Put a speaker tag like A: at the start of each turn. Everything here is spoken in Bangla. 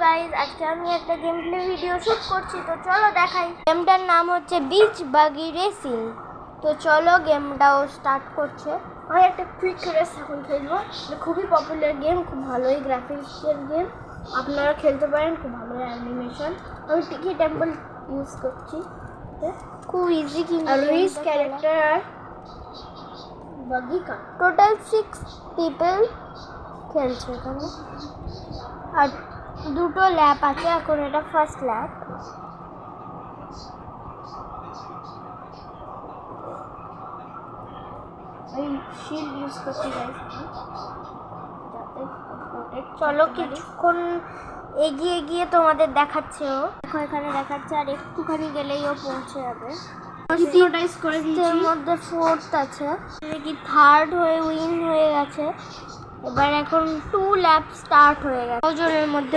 A: গাইজ, আজকে আমি একটা গেম প্লে ভিডিও শুট করছি, তো চলো দেখাই। গেমটার নাম হচ্ছে বিচ বাগি রেসিং। তো চলো গেমটাও স্টার্ট করছে। আমি একটা কুইক রেস এখন খেলবো। এটা খুবই পপুলার গেম, খুব ভালোই গ্রাফিক্সের গেম, আপনারা খেলতে পারেন, খুব ভালো অ্যানিমেশন। আমি টিকি টেম্পল ইউজ করছি, খুব ইজি কিন্তু। আর রিস ক্যারেক্টার আর বাগি কার। টোটাল 6 পিপল খেলছে এখানে, আর দুটো ল্যাপ আছে। এখন এটা ফার্স্ট ল্যাপ। আমি শিল্ড ইউজ করছি গাইস, চলো কিছুক্ষণ এগিয়ে গিয়ে তোমাদের দেখাচ্ছে। ও দেখো এখানে দেখাচ্ছে, আর একটুখানি গেলেই ও পৌঁছে যাবে। এর মধ্যে ফোর্থ আছে, কি থার্ড হয়ে উইন হয়ে গেছে। এবার এখন 2 ল্যাপ স্টার্ট হয়ে গেছে। ওজনের মধ্যে